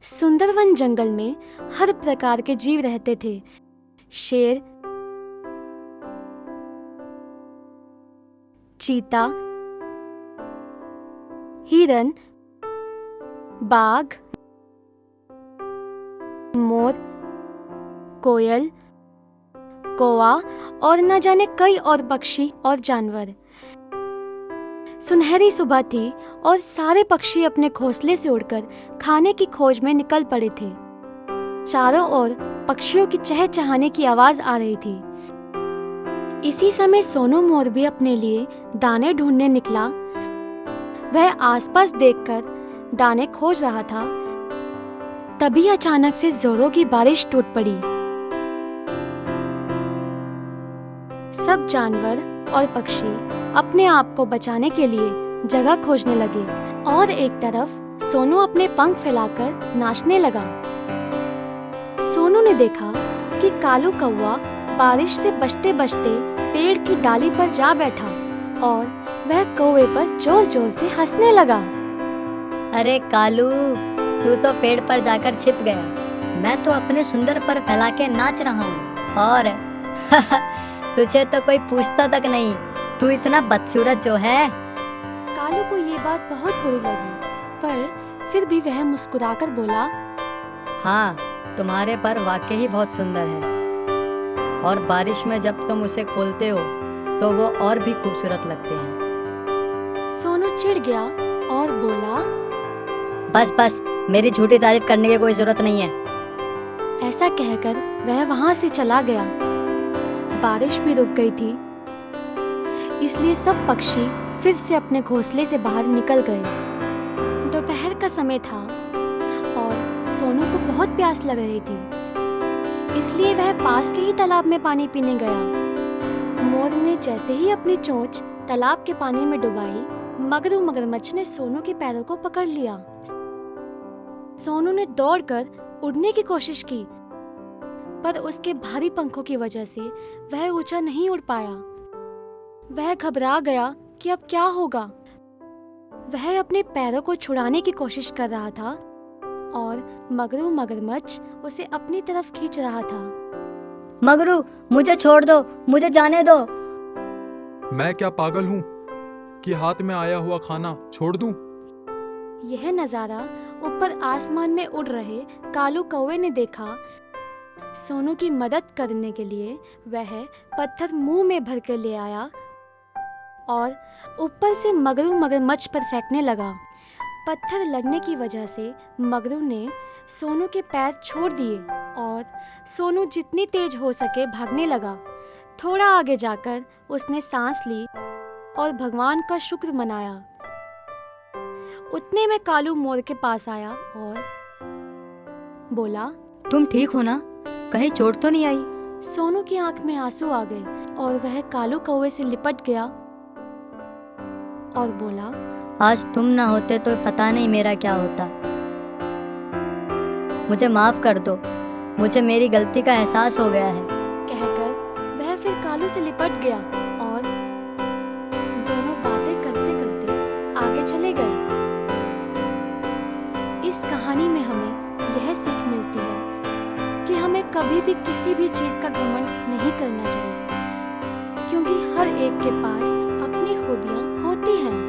सुंदरवन जंगल में हर प्रकार के जीव रहते थे। शेर, चीता, हिरन, बाघ, मोर, कोयल, कौवा और न जाने कई और पक्षी और जानवर। सुनहरी सुबह थी और सारे पक्षी अपने घोंसले से उड़कर खाने की खोज में निकल पड़े थे। चारों ओर पक्षियों की चहचहाने की आवाज आ रही थी। इसी समय सोनू मोर भी अपने लिए दाने ढूंढने निकला। वह आसपास देखकर दाने खोज रहा था। तभी अचानक से जोरों की बारिश टूट पड़ी। सब जानवर और पक्षी अपने आप को बचाने के लिए जगह खोजने लगे और एक तरफ सोनू अपने पंख फैलाकर नाचने लगा। सोनू ने देखा कि कालू कौवा बारिश से बचते बचते पेड़ की डाली पर जा बैठा और वह कौवे पर जोर जोर से हंसने लगा। अरे कालू, तू तो पेड़ पर जाकर छिप गया। मैं तो अपने सुंदर पर फैला के नाच रहा हूँ और तुझे तो कोई पूछता तक नहीं, तू इतना बदसूरत जो है। कालू को ये बात बहुत बुरी लगी, पर फिर भी वह मुस्कुराकर बोला, हाँ, तुम्हारे पर वाकई ही बहुत सुंदर है और बारिश में जब तुम उसे खोलते हो तो वो और भी खूबसूरत लगते हैं। सोनू चिढ़ गया और बोला, बस बस, मेरी झूठी तारीफ करने की कोई जरूरत नहीं है। ऐसा कहकर वह वहां से चला गया। बारिश भी रुक गई थी, इसलिए सब पक्षी फिर से अपने घोंसले से बाहर निकल गए। दोपहर का समय था और सोनू को बहुत प्यास लग रही थी, इसलिए वह पास के ही तालाब में पानी पीने गया। मोर ने जैसे ही अपनी चोंच तालाब के पानी में डुबाई, मगरमच्छ ने सोनू के पैरों को पकड़ लिया। सोनू ने दौड़कर उड़ने की कोशिश की, पर उसके भारी पंखों की वजह से वह ऊंचा नहीं उड़ पाया। वह घबरा गया कि अब क्या होगा। वह अपने पैरों को छुड़ाने की कोशिश कर रहा था और मगरमच्छ उसे अपनी तरफ खींच रहा था। मगरू, मुझे छोड़ दो, मुझे जाने दो। मैं क्या पागल हूँ कि हाथ में आया हुआ खाना छोड़ दूं? यह नजारा ऊपर आसमान में उड़ रहे कालू कौवे ने देखा। सोनू की मदद करने के लिए वह पत्थर मुंह में भर कर ले आया और ऊपर से मगरमच्छ पर फेंकने लगा। पत्थर लगने की वजह से मगरू ने सोनू के पैर छोड़ दिए और सोनू जितनी तेज हो सके भागने लगा। थोड़ा आगे जाकर उसने सांस ली और भगवान का शुक्र मनाया। उतने में कालू मोर के पास आया और बोला, तुम ठीक हो ना? कहीं चोट तो नहीं आई? सोनू की आंख में आंसू आ गए और वह कालू कौवे से लिपट गया और बोला, आज तुम ना होते तो पता नहीं मेरा क्या होता। मुझे माफ कर दो, मुझे मेरी गलती का एहसास हो गया है। कहकर वह फिर कालू से लिपट गया और दोनों बातें करते करते आगे चले गए। इस कहानी में हमें यह सीख मिलती है कि हमें कभी भी किसी भी चीज का घमंड नहीं करना चाहिए, क्योंकि हर एक के पास अपनी खूबियां होती हैं।